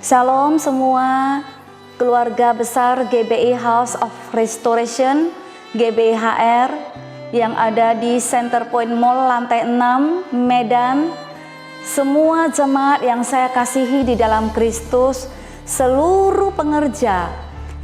Shalom semua keluarga besar GBI House of Restoration GBIHR yang ada di Center Point Mall lantai 6 Medan. Semua jemaat yang saya kasihi di dalam Kristus, seluruh pengerja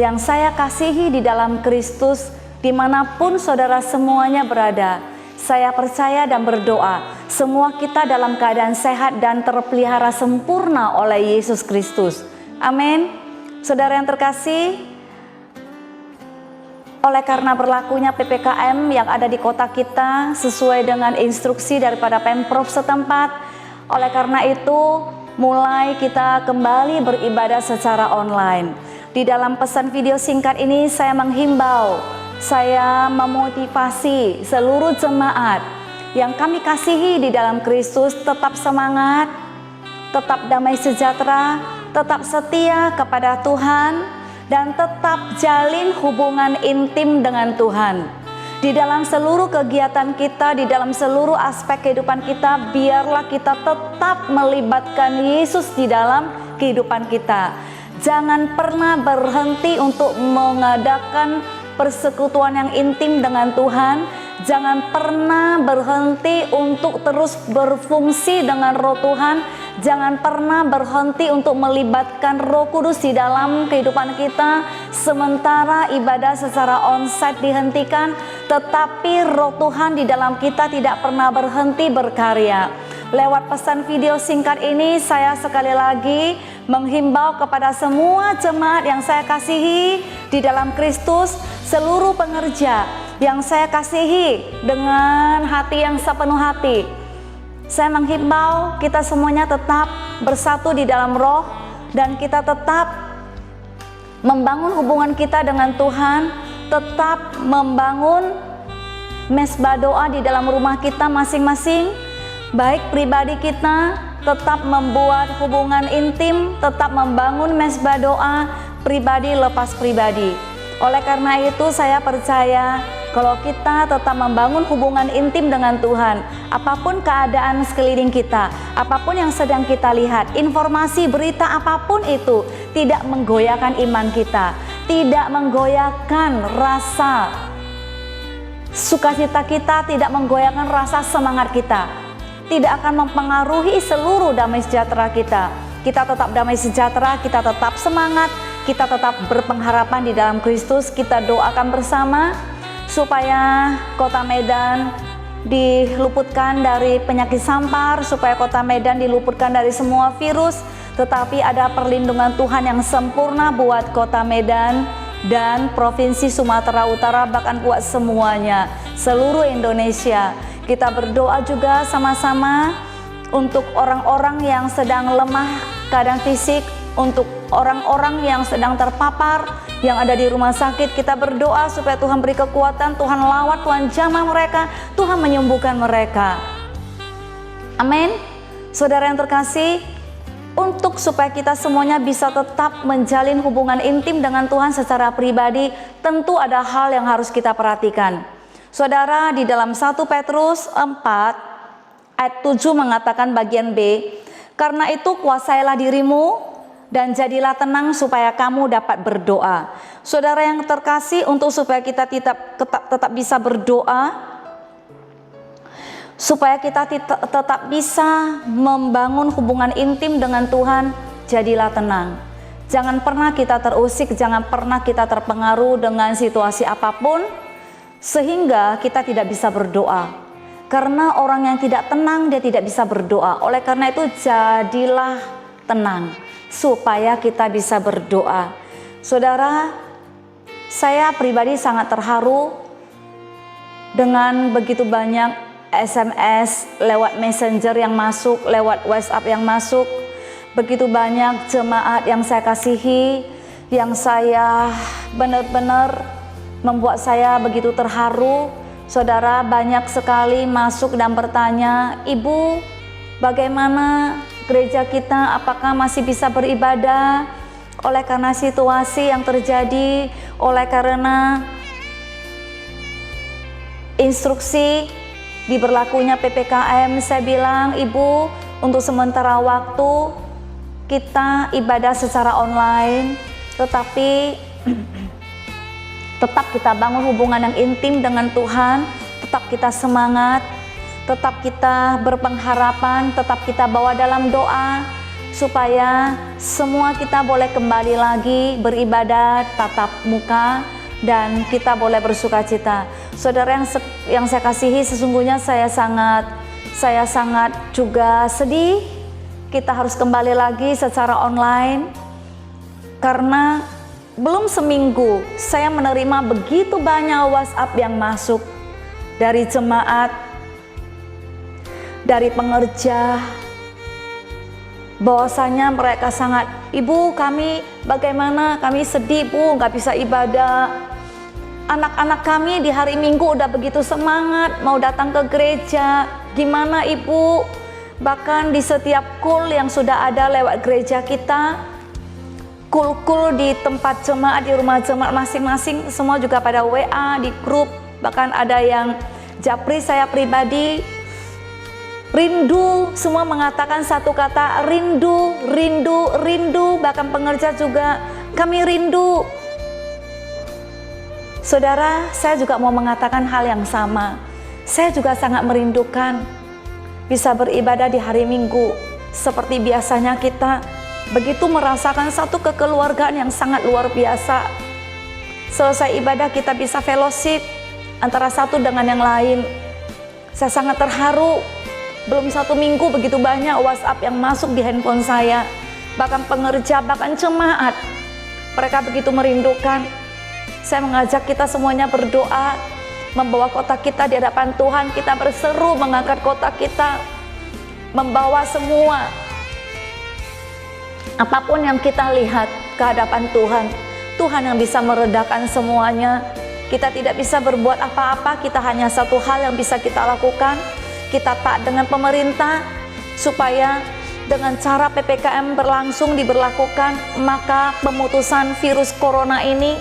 yang saya kasihi di dalam Kristus, dimanapun saudara semuanya berada, saya percaya dan berdoa semua kita dalam keadaan sehat dan terpelihara sempurna oleh Yesus Kristus. Amin. Saudara yang terkasih, oleh karena berlakunya PPKM yang ada di kota kita sesuai dengan instruksi daripada Pemprov setempat, oleh karena itu mulai kita kembali beribadah secara online. Di dalam pesan video singkat ini saya menghimbau, saya memotivasi seluruh jemaat yang kami kasihi di dalam Kristus tetap semangat, tetap damai sejahtera, tetap setia kepada Tuhan, dan tetap jalin hubungan intim dengan Tuhan. Di dalam seluruh kegiatan kita, di dalam seluruh aspek kehidupan kita, biarlah kita tetap melibatkan Yesus di dalam kehidupan kita. Jangan pernah berhenti untuk mengadakan persekutuan yang intim dengan Tuhan. Jangan pernah berhenti untuk terus berfungsi dengan Roh Tuhan. Jangan pernah berhenti untuk melibatkan Roh Kudus di dalam kehidupan kita. Sementara ibadah secara onsite dihentikan, tetapi Roh Tuhan di dalam kita tidak pernah berhenti berkarya. Lewat pesan video singkat ini, saya sekali lagi menghimbau kepada semua jemaat yang saya kasihi di dalam Kristus, seluruh pengerja yang saya kasihi dengan hati yang sepenuh hati. Saya menghimbau kita semuanya tetap bersatu di dalam Roh, dan kita tetap membangun hubungan kita dengan Tuhan, tetap membangun mesbah doa di dalam rumah kita masing-masing. Baik pribadi kita, tetap membuat hubungan intim, tetap membangun mesbah doa pribadi lepas pribadi. Oleh karena itu saya percaya kalau kita tetap membangun hubungan intim dengan Tuhan, apapun keadaan sekeliling kita, apapun yang sedang kita lihat, informasi berita apapun itu tidak menggoyahkan iman kita, tidak menggoyahkan rasa sukacita kita, tidak menggoyahkan rasa semangat kita, tidak akan mempengaruhi seluruh damai sejahtera kita. Kita tetap damai sejahtera, kita tetap semangat, kita tetap berpengharapan di dalam Kristus. Kita doakan bersama supaya kota Medan diluputkan dari penyakit sampar, supaya kota Medan diluputkan dari semua virus, tetapi ada perlindungan Tuhan yang sempurna buat kota Medan dan Provinsi Sumatera Utara, bahkan buat semuanya, seluruh Indonesia. Kita berdoa juga sama-sama untuk orang-orang yang sedang lemah keadaan fisik, untuk orang-orang yang sedang terpapar, yang ada di rumah sakit. Kita berdoa supaya Tuhan beri kekuatan, Tuhan lawat, Tuhan jamah mereka, Tuhan menyembuhkan mereka. Amin. Saudara yang terkasih, untuk supaya kita semuanya bisa tetap menjalin hubungan intim dengan Tuhan secara pribadi, tentu ada hal yang harus kita perhatikan. Saudara, di dalam 1 Petrus 4 ayat 7 mengatakan bagian B, karena itu kuasailah dirimu dan jadilah tenang supaya kamu dapat berdoa. Saudara yang terkasih, untuk supaya kita tetap bisa berdoa, supaya kita tetap bisa membangun hubungan intim dengan Tuhan, jadilah tenang. Jangan pernah kita terusik, jangan pernah kita terpengaruh dengan situasi apapun, sehingga kita tidak bisa berdoa. Karena orang yang tidak tenang, dia tidak bisa berdoa. Oleh karena itu jadilah tenang supaya kita bisa berdoa. Saudara, saya pribadi sangat terharu dengan begitu banyak SMS lewat Messenger yang masuk, lewat WhatsApp yang masuk. Begitu banyak jemaat yang saya kasihi, yang saya benar-benar membuat saya begitu terharu. Saudara, banyak sekali masuk dan bertanya, Ibu, bagaimana gereja kita, apakah masih bisa beribadah oleh karena situasi yang terjadi, oleh karena instruksi diberlakunya PPKM. Saya bilang, Ibu, untuk sementara waktu kita ibadah secara online, tetapi tetap kita bangun hubungan yang intim dengan Tuhan, tetap kita semangat, tetap kita berpengharapan, tetap kita bawa dalam doa, supaya semua kita boleh kembali lagi beribadah tatap muka dan kita boleh bersuka cita. Saudara yang saya kasihi, sesungguhnya saya sangat juga sedih kita harus kembali lagi secara online, karena belum seminggu saya menerima begitu banyak WhatsApp yang masuk dari jemaat, dari pengerja, bahwasanya mereka sangat, "Ibu, kami bagaimana? Kami sedih, Bu, nggak bisa ibadah. Anak-anak kami di hari Minggu udah begitu semangat mau datang ke gereja. Gimana, Ibu?" Bahkan di setiap kul yang sudah ada lewat gereja kita, kul-kul di tempat jemaat, di rumah jemaat masing-masing, semua juga pada WA, di grup, bahkan ada yang japri saya pribadi, rindu, semua mengatakan satu kata, rindu, rindu, rindu. Bahkan pengerja juga, kami rindu. Saudara, saya juga mau mengatakan hal yang sama. Saya juga sangat merindukan bisa beribadah di hari Minggu seperti biasanya kita, begitu merasakan satu kekeluargaan yang sangat luar biasa. Selesai ibadah kita bisa fellowship antara satu dengan yang lain. Saya sangat terharu. Belum satu minggu begitu banyak WhatsApp yang masuk di handphone saya, bahkan pengerja, bahkan jemaat, mereka begitu merindukan. Saya mengajak kita semuanya berdoa, membawa kotak kita di hadapan Tuhan. Kita berseru mengangkat kotak kita, membawa semua apapun yang kita lihat ke hadapan Tuhan. Tuhan yang bisa meredakan semuanya. Kita tidak bisa berbuat apa-apa, kita hanya satu hal yang bisa kita lakukan. Kita taat dengan pemerintah, supaya dengan cara PPKM diberlakukan, maka pemutusan virus corona ini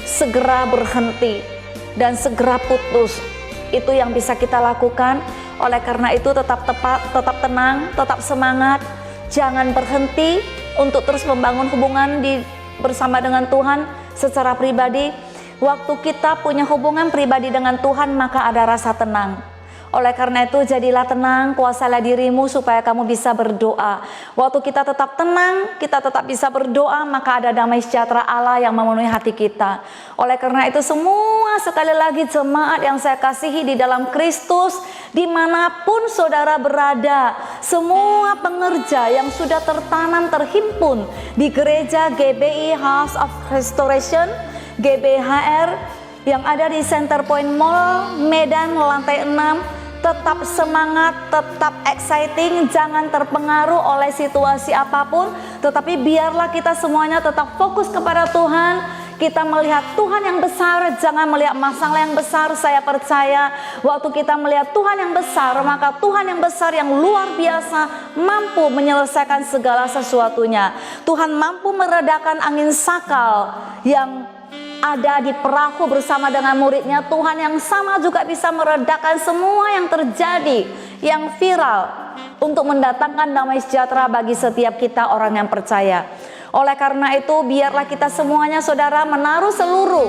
segera berhenti dan segera putus. Itu yang bisa kita lakukan. Oleh karena itu tetap tenang, tetap semangat, jangan berhenti untuk terus membangun hubungan bersama dengan Tuhan secara pribadi. Waktu kita punya hubungan pribadi dengan Tuhan, maka ada rasa tenang. Oleh karena itu, jadilah tenang, kuasailah dirimu supaya kamu bisa berdoa. Waktu kita tetap tenang, kita tetap bisa berdoa, maka ada damai sejahtera Allah yang memenuhi hati kita. Oleh karena itu, semua sekali lagi jemaat yang saya kasihi di dalam Kristus, dimanapun saudara berada, semua pengerja yang sudah tertanam, terhimpun di gereja GBI House of Restoration, GBHR, yang ada di Center Point Mall, Medan, lantai 6, tetap semangat, tetap exciting, jangan terpengaruh oleh situasi apapun, tetapi biarlah kita semuanya tetap fokus kepada Tuhan. Kita melihat Tuhan yang besar, jangan melihat masalah yang besar. Saya percaya waktu kita melihat Tuhan yang besar, maka Tuhan yang besar yang luar biasa mampu menyelesaikan segala sesuatunya. Tuhan mampu meredakan angin sakal yang ada di perahu bersama dengan muridnya. Tuhan yang sama juga bisa meredakan semua yang terjadi, yang viral, untuk mendatangkan damai sejahtera bagi setiap kita orang yang percaya. Oleh karena itu, biarlah kita semuanya, saudara, menaruh seluruh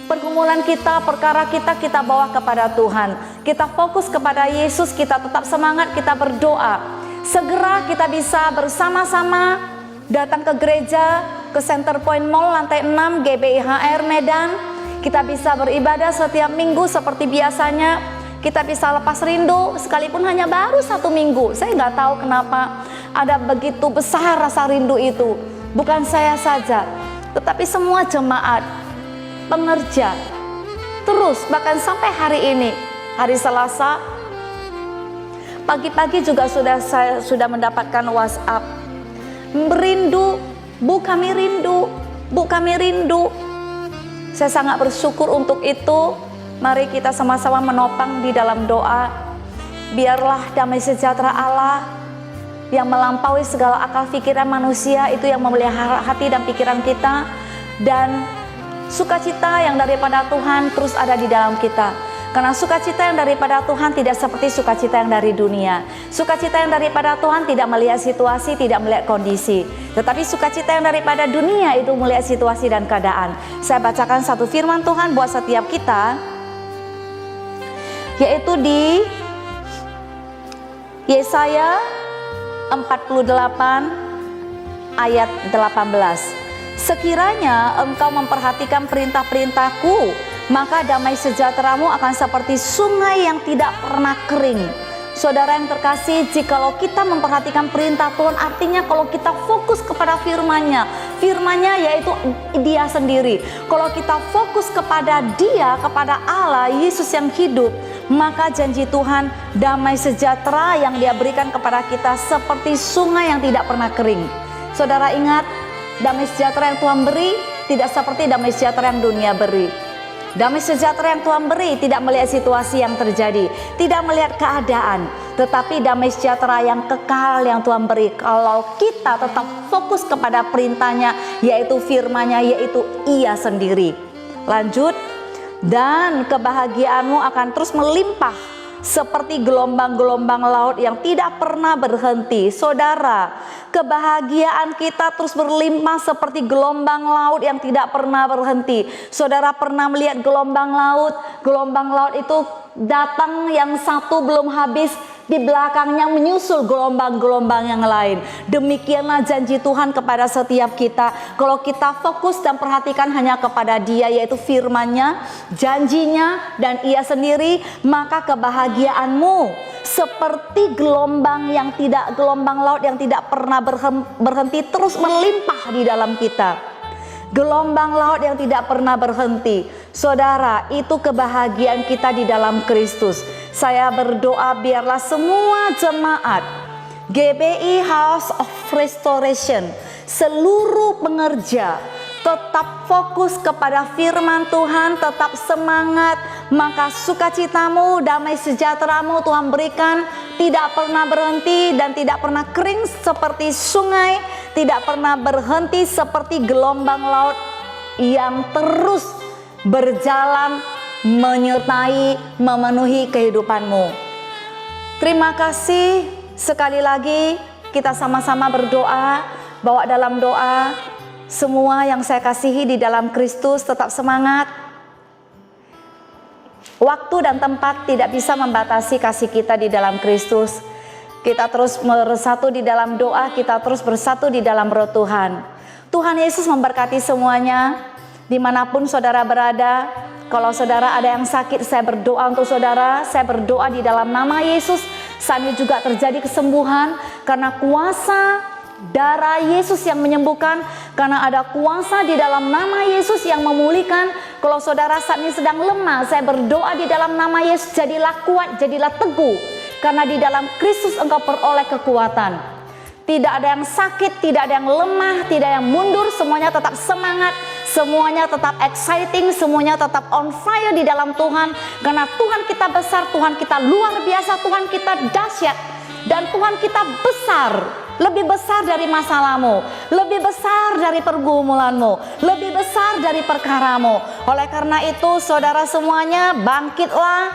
pergumulan kita, perkara kita bawa kepada Tuhan. Kita fokus kepada Yesus, kita tetap semangat, kita berdoa. Segera kita bisa bersama-sama datang ke gereja, ke Center Point Mall lantai 6 GBIHR Medan. Kita bisa beribadah setiap minggu seperti biasanya. Kita bisa lepas rindu sekalipun hanya baru 1 minggu. Saya nggak tahu kenapa ada begitu besar rasa rindu itu. Bukan saya saja, tetapi semua jemaat, pengerja, terus bahkan sampai hari ini, hari Selasa pagi-pagi juga saya sudah mendapatkan WhatsApp, merindu, Bu, kami rindu, Bu, kami rindu. Saya sangat bersyukur untuk itu. Mari kita sama-sama menopang di dalam doa. Biarlah damai sejahtera Allah yang melampaui segala akal pikiran manusia itu yang memelihara hati dan pikiran kita, dan sukacita yang daripada Tuhan terus ada di dalam kita. Karena sukacita yang daripada Tuhan tidak seperti sukacita yang dari dunia. Sukacita yang daripada Tuhan tidak melihat situasi, tidak melihat kondisi. Tetapi sukacita yang daripada dunia itu melihat situasi dan keadaan. Saya bacakan satu firman Tuhan buat setiap kita, yaitu di Yesaya 48 ayat 18. Sekiranya engkau memperhatikan perintah-perintahku, maka damai sejahteramu akan seperti sungai yang tidak pernah kering. Saudara yang terkasih, jikalau kita memperhatikan perintah Tuhan, artinya kalau kita fokus kepada firman-Nya, firman-Nya yaitu Dia sendiri. Kalau kita fokus kepada Dia, kepada Allah, Yesus yang hidup, maka janji Tuhan, damai sejahtera yang Dia berikan kepada kita seperti sungai yang tidak pernah kering. Saudara ingat, damai sejahtera yang Tuhan beri tidak seperti damai sejahtera yang dunia beri. Damai sejahtera yang Tuhan beri tidak melihat situasi yang terjadi, tidak melihat keadaan, tetapi damai sejahtera yang kekal yang Tuhan beri kalau kita tetap fokus kepada perintahnya, yaitu firman-Nya, yaitu Ia sendiri. Lanjut, dan kebahagiaanmu akan terus melimpah seperti gelombang-gelombang laut yang tidak pernah berhenti. Saudara, kebahagiaan kita terus berlimpah seperti gelombang laut yang tidak pernah berhenti. Saudara pernah melihat gelombang laut? Gelombang laut itu datang yang satu belum habis, di belakangnya menyusul gelombang-gelombang yang lain. Demikianlah janji Tuhan kepada setiap kita. Kalau kita fokus dan perhatikan hanya kepada Dia, yaitu firman-Nya, janjinya, dan Ia sendiri, maka kebahagiaanmu seperti gelombang laut yang tidak pernah berhenti, terus melimpah di dalam kita. Gelombang laut yang tidak pernah berhenti. Saudara, itu kebahagiaan kita di dalam Kristus. Saya berdoa biarlah semua jemaat GBI House of Restoration, seluruh pengerja tetap fokus kepada firman Tuhan, tetap semangat, maka sukacitamu, damai sejahteramu Tuhan berikan tidak pernah berhenti dan tidak pernah kering seperti sungai, tidak pernah berhenti seperti gelombang laut yang terus berjalan menyertai, memenuhi kehidupanmu. Terima kasih. Sekali lagi kita sama-sama berdoa, bawa dalam doa. Semua yang saya kasihi di dalam Kristus, tetap semangat. Waktu dan tempat tidak bisa membatasi kasih kita di dalam Kristus. Kita terus bersatu di dalam doa, kita terus bersatu di dalam roh Tuhan. Tuhan Yesus memberkati semuanya dimanapun saudara berada. Kalau saudara ada yang sakit, saya berdoa untuk saudara. Saya berdoa di dalam nama Yesus, saat ini juga terjadi kesembuhan karena kuasa darah Yesus yang menyembuhkan, karena ada kuasa di dalam nama Yesus yang memulihkan. Kalau saudara saat ini sedang lemah, saya berdoa di dalam nama Yesus, jadilah kuat, jadilah teguh, karena di dalam Kristus engkau peroleh kekuatan. Tidak ada yang sakit, tidak ada yang lemah, tidak ada yang mundur, semuanya tetap semangat, semuanya tetap exciting, semuanya tetap on fire di dalam Tuhan. Karena Tuhan kita besar, Tuhan kita luar biasa, Tuhan kita dahsyat, dan Tuhan kita besar. Lebih besar dari masalahmu, lebih besar dari pergumulanmu, lebih besar dari perkaramu. Oleh karena itu saudara semuanya, bangkitlah,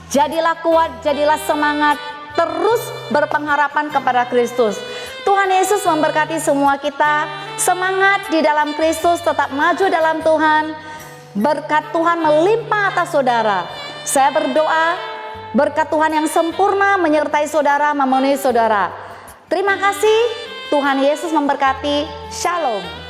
jadilah kuat, jadilah semangat, terus berpengharapan kepada Kristus. Tuhan Yesus memberkati semua kita. Semangat di dalam Kristus, tetap maju dalam Tuhan. Berkat Tuhan melimpah atas saudara. Saya berdoa berkat Tuhan yang sempurna menyertai saudara, memenuhi saudara. Terima kasih. Tuhan Yesus memberkati. Shalom.